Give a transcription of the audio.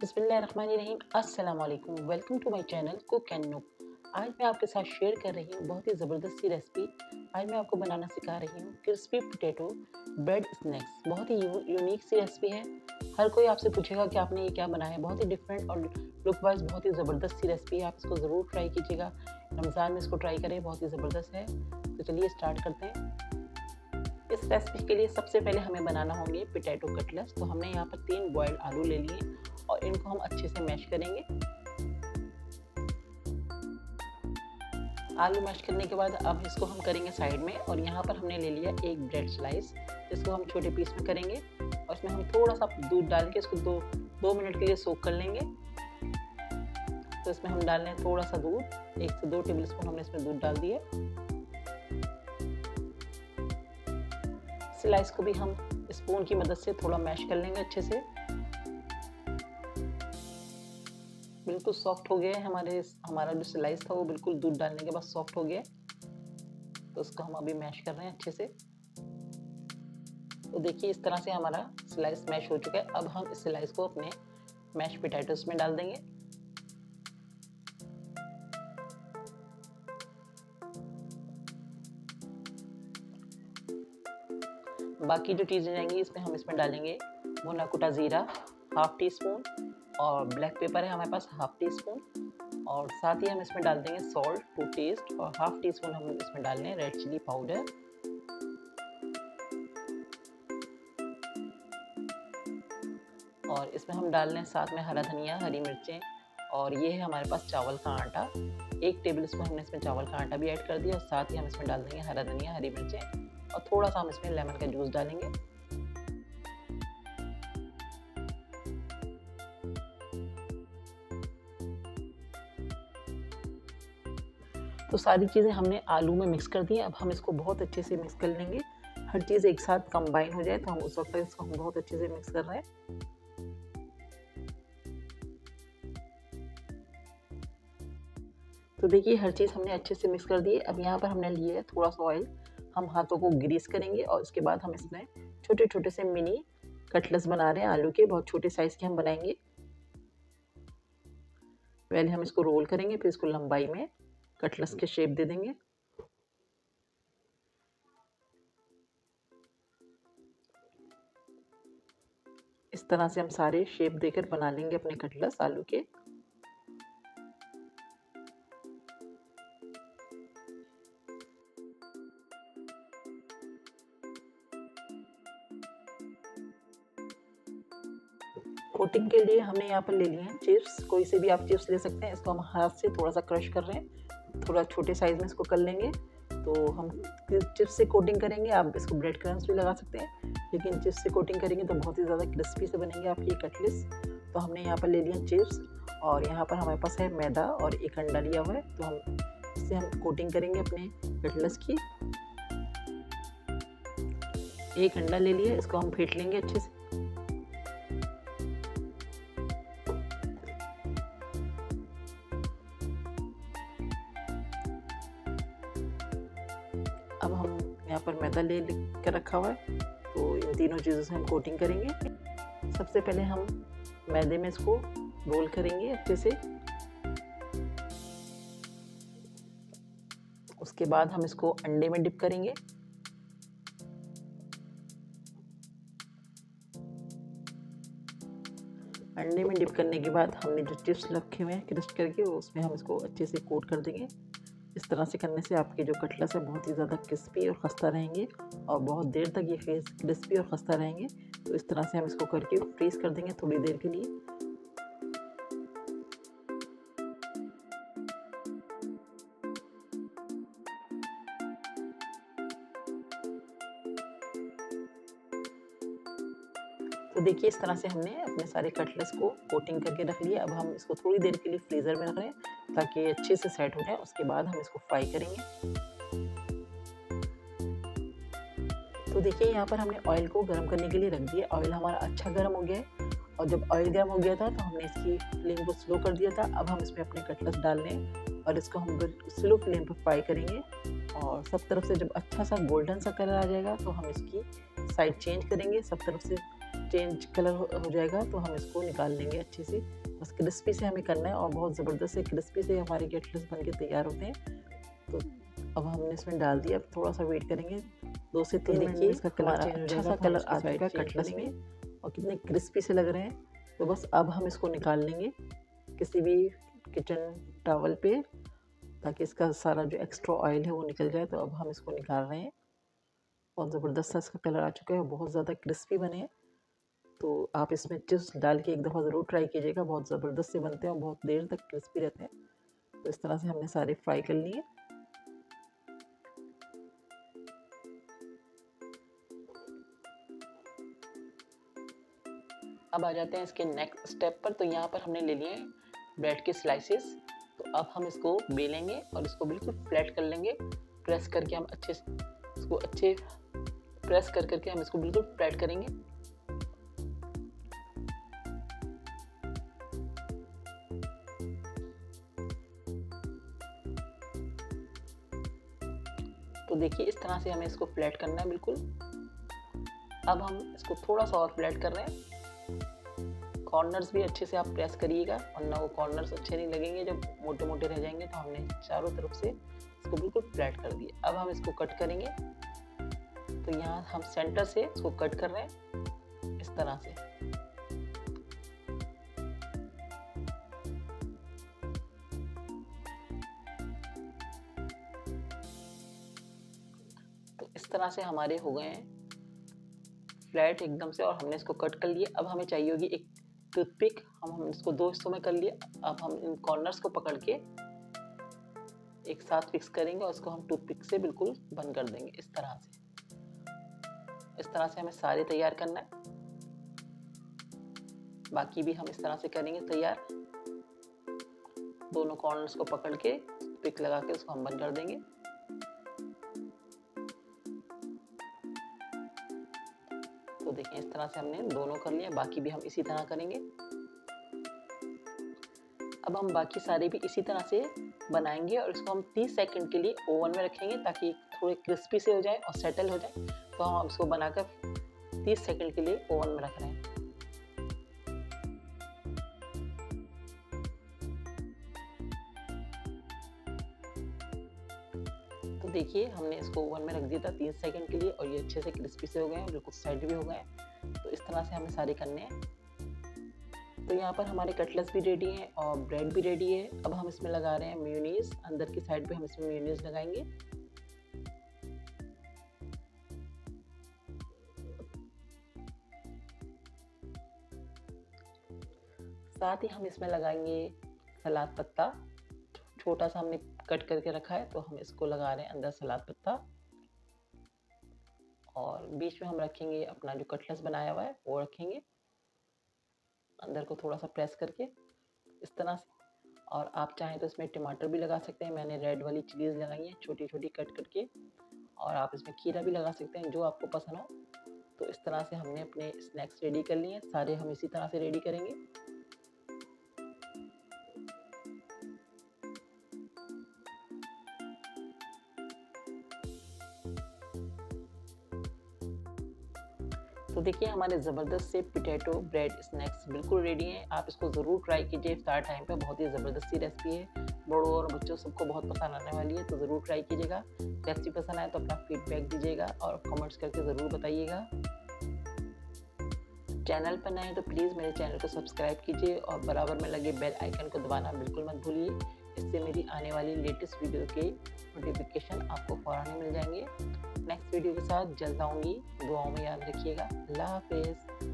बिस्मिल्लाहिर्रहमानिर्रहीम। अस्सलाम वालेकुम। Welcome to my channel cook and nook. आज मैं आपके साथ शेयर कर रही हूँ बहुत ही ज़बरदस्त सी रेसिपी। आज मैं आपको बनाना सिखा रही हूँ क्रिस्पी पोटैटो ब्रेड स्नैक्स। बहुत ही यूनिक सी रेसिपी है। हर कोई आपसे पूछेगा कि आपने ये क्या बनाया है। बहुत ही डिफरेंट और लुक वाइज बहुत ही ज़बरदस्त सी रेसिपी है। आप इसको ज़रूर ट्राई कीजिएगा। रमज़ान में इसको ट्राई करें, बहुत ही ज़बरदस्त है। तो चलिए स्टार्ट करते हैं। इस रेसिपी के लिए सबसे पहले हमें बनाना होंगे पोटैटो कटलेट्स। तो हमने यहाँ पर 3 बॉइल्ड आलू ले लिए और इनको हम अच्छे से मैश करेंगे। आलू मैश करने के बाद अब इसको हम करेंगे साइड में। और यहाँ पर हमने ले लिया एक ब्रेड स्लाइस, जिसको हम छोटे पीस में करेंगे और इसमें हम थोड़ा सा दूध डाल के इसको दो मिनट के लिए सोक कर लेंगे। तो इसमें हम डाल रहे हैं थोड़ा सा दूध, 1 से 2 टेबल स्पून हमने इसमें दूध डाल दिए। स्लाइस को भी हम स्पून की मदद से थोड़ा मैश कर लेंगे अच्छे से। बिल्कुल सॉफ्ट हो गया है हमारा जो स्लाइस था वो बिल्कुल दूध डालने के बाद सॉफ्ट हो गया है। तो उसको हम अभी मैश कर रहे हैं अच्छे से। तो देखिए इस तरह से हमारा स्लाइस मैश हो चुका है। अब हम इस स्लाइस को अपने मैश पोटैटोस में डाल देंगे। बाकी जो चीज़ें जाएंगी इसमें डालेंगे भुना कुटा ज़ीरा हाफ टी स्पून और ब्लैक पेपर है हमारे पास हाफ टी स्पून। और साथ ही हम इसमें डाल देंगे सॉल्ट टू टेस्ट और हाफ टी स्पून हम इसमें डाल रहे हैं रेड चिली पाउडर। और इसमें हम डाल रहे हैं साथ में हरा धनिया, हरी मिर्चें और ये है हमारे पास चावल का आटा। 1 टेबल स्पून हमने इसमें चावल का आटा भी ऐड कर दिया और साथ ही हम इसमें डाल देंगे हरा धनिया, हरी मिर्चें और थोड़ा सा हम इसमें लेमन का जूस डालेंगे। तो सारी चीज़ें हमने आलू में मिक्स कर दी हैं। अब हम इसको बहुत अच्छे से मिक्स कर लेंगे। हर चीज़ एक साथ कंबाइन हो जाए तो हम उस वक्त तक इसको हम बहुत अच्छे से मिक्स कर रहे हैं। तो देखिए हर चीज़ हमने अच्छे से मिक्स कर दी है। अब यहाँ पर हमने लिए थोड़ा सा ऑयल, हम हाथों को ग्रीस करेंगे और उसके बाद हम इसमें छोटे छोटे से मिनी कटलेट्स बना रहे हैं आलू के। बहुत छोटे साइज़ के हम बनाएंगे। पहले हम इसको रोल करेंगे, फिर इसको लंबाई में कटलेट्स के शेप दे देंगे। इस तरह से हम सारे शेप देकर बना लेंगे अपने कटलेट्स आलू के। कोटिंग के लिए हमने यहाँ पर ले लिए हैं चिप्स। कोई से भी आप चिप्स ले सकते हैं। इसको हम हाथ से थोड़ा सा क्रश कर रहे हैं, थोड़ा छोटे साइज में इसको कर लेंगे। तो हम चिप्स से कोटिंग करेंगे। आप इसको ब्रेड क्रम्स भी लगा सकते हैं, लेकिन चिप्स से कोटिंग करेंगे तो बहुत ही ज़्यादा क्रिस्पी से बनेंगे आपके ये कटलेट्स। तो हमने यहाँ पर ले लिया चिप्स और यहाँ पर हमारे पास है मैदा और एक अंडा लिया हुआ है। तो हम इससे हम कोटिंग करेंगे अपने कटलेट्स की। एक अंडा ले लिया, इसको हम फेंट लेंगे अच्छे से। अब हम यहाँ पर मैदा ले कर रखा हुआ है, तो इन तीनों चीज़ों से हम कोटिंग करेंगे। सबसे पहले हम मैदे में इसको रोल करेंगे अच्छे से। उसके बाद हम इसको अंडे में डिप करेंगे। अंडे में डिप करने के बाद हमने जो चिप्स रखे हुए हैं क्रश करके उसमें हम इसको अच्छे से कोट कर देंगे। इस तरह से करने से आपके जो कटलेट्स है बहुत ही ज़्यादा क्रिस्पी और खस्ता रहेंगे और बहुत देर तक ये क्रिस्पी और खस्ता रहेंगे। तो इस तरह से हम इसको करके फ्रीज़ कर देंगे थोड़ी देर के लिए। तो देखिए इस तरह से हमने अपने सारे कटलेट्स को कोटिंग करके रख लिया। अब हम इसको थोड़ी देर के लिए फ्रीज़र में रख रहे हैं ताकि ये अच्छे से सेट हो जाए। उसके बाद हम इसको फ्राई करेंगे। तो देखिए यहाँ पर हमने ऑयल को गर्म करने के लिए रख दिया। ऑयल हमारा अच्छा गर्म हो गया है और जब ऑयल गर्म हो गया था तो हमने इसकी फ्लेम को स्लो कर दिया था। अब हम इसमें अपने कटलेट्स डाल रहे हैं और इसको हम स्लो फ्लेम पर फ्राई करेंगे। और सब तरफ से जब अच्छा सा गोल्डन सा कलर आ जाएगा तो हम इसकी साइड चेंज करेंगे। सब तरफ से चेंज कलर हो जाएगा तो हम इसको निकाल लेंगे अच्छे से। बस क्रिस्पी से हमें करना है और बहुत ज़बरदस्त से क्रिस्पी से हमारे कटलेट्स बन के तैयार होते हैं। तो अब हमने इसमें डाल दिया, अब थोड़ा सा वेट करेंगे 2 से 3 मिनट में इसका कलर चेंज हो जाएगा। अच्छा सा कलर आ चुका है कटलेट्स में और कितने क्रिस्पी से लग रहे हैं। तो बस अब हम इसको निकाल लेंगे किसी भी किचन टॉवल पे, ताकि इसका सारा जो एक्स्ट्रा ऑयल है वो निकल जाए। तो अब हम इसको निकाल रहे हैं। बहुत ज़बरदस्त सा इसका कलर आ चुका है, बहुत ज़्यादा क्रिस्पी बने हैं। तो आप इसमें चिप्स डाल के एक दफ़ा ज़रूर ट्राई कीजिएगा, बहुत ज़बरदस्त से बनते हैं और बहुत देर तक क्रिस्पी रहते हैं। तो इस तरह से हमने सारे फ्राई कर लिए। अब आ जाते हैं इसके नेक्स्ट स्टेप पर। तो यहाँ पर हमने ले लिए ब्रेड के स्लाइसेस। तो अब हम इसको बेलेंगे और इसको बिल्कुल फ्लैट कर लेंगे। प्रेस करके हम अच्छे प्रेस कर करके हम इसको बिल्कुल फ्लैट करेंगे। तो देखिए इस तरह से हमें इसको फ्लैट करना है बिल्कुल। अब हम इसको थोड़ा सा और फ्लैट कर रहे हैं। कॉर्नर्स भी अच्छे से आप प्रेस करिएगा, वरना वो कॉर्नर्स अच्छे नहीं लगेंगे, जब मोटे मोटे रह जाएंगे। तो हमने चारों तरफ से इसको बिल्कुल फ्लैट कर दिया। अब हम इसको कट करेंगे। तो यहाँ हम सेंटर से इसको कट कर रहे हैं इस तरह से। तो इस तरह से हमारे हो गए हैं फ्लैट एकदम से और हमने इसको कट कर लिए। अब हमें चाहिए होगी एक टूथपिक। हम इसको 2 हिस्सों में कर लिए। अब हम इन कॉर्नर्स को पकड़ के एक साथ फिक्स करेंगे और इसको हम टूथपिक से बिल्कुल बंद कर देंगे इस तरह से। इस तरह से हमें सारे तैयार करना है, बाकी भी हम इस तरह से करेंगे तैयार। दोनों कॉर्नर्स को पकड़ के पिक लगा के इसको हम बंद कर देंगे। तो देखिए इस तरह से हमने दोनों कर लिए, बाकी भी हम इसी तरह करेंगे। अब हम बाकी सारे भी इसी तरह से बनाएंगे और इसको हम 30 सेकंड के लिए ओवन में रखेंगे, ताकि थोड़े क्रिस्पी से हो जाए और सेटल हो जाए। तो हम इसको बनाकर 30 सेकंड के लिए ओवन में रख रहे हैं। तो देखिए हमने इसको ओवन में रख दिया था 30 सेकंड के लिए और ये अच्छे से क्रिस्पी से हो गए हैं, बिल्कुल सेट भी हो गए हैं। तो इस तरह से हमें सारे करने हैं। तो यहाँ पर हमारे कटलेट्स भी रेडी हैं और ब्रेड भी रेडी है। अब हम इसमें लगा रहे हैं मेयोनीज। अंदर की साइड पे हम इसमें मेयोनीज लगाएंगे। साथ ही हम इसमें लगाएंगे सलाद पत्ता। छोटा सा हमने कट करके रखा है, तो हम इसको लगा रहे हैं अंदर सलाद पत्ता। और बीच में हम रखेंगे अपना जो कटलेट्स बनाया हुआ है वो रखेंगे, अंदर को थोड़ा सा प्रेस करके इस तरह से। और आप चाहें तो इसमें टमाटर भी लगा सकते हैं। मैंने रेड वाली चिलीज लगाई है छोटी छोटी कट करके, और आप इसमें खीरा भी लगा सकते हैं, जो आपको पसंद हो। तो इस तरह से हमने अपने स्नैक्स रेडी कर लिए हैं। सारे हम इसी तरह से रेडी करेंगे। तो देखिए हमारे ज़बरदस्त से पोटैटो ब्रेड स्नैक्स बिल्कुल रेडी हैं। आप इसको ज़रूर ट्राई कीजिए इफ्तार टाइम पे। बहुत ही ज़बरदस्त सी रेसिपी है, बड़ों और बच्चों सबको बहुत पसंद आने वाली है। तो ज़रूर ट्राई कीजिएगा। रेसिपी पसंद आए तो अपना फीडबैक दीजिएगा और कमेंट्स करके ज़रूर बताइएगा। चैनल पर नए हैं तो प्लीज़ मेरे चैनल को सब्सक्राइब कीजिए और बराबर में लगे बेल आइकन को दबाना बिल्कुल मत भूलिए। इससे मेरी आने वाली लेटेस्ट वीडियो के नोटिफिकेशन आपको फ़ौरन मिल जाएंगे। नेक्स्ट वीडियो के साथ जल्द आऊँगी। दुआओं में याद रखिएगा। अल्लाह हाफिज़।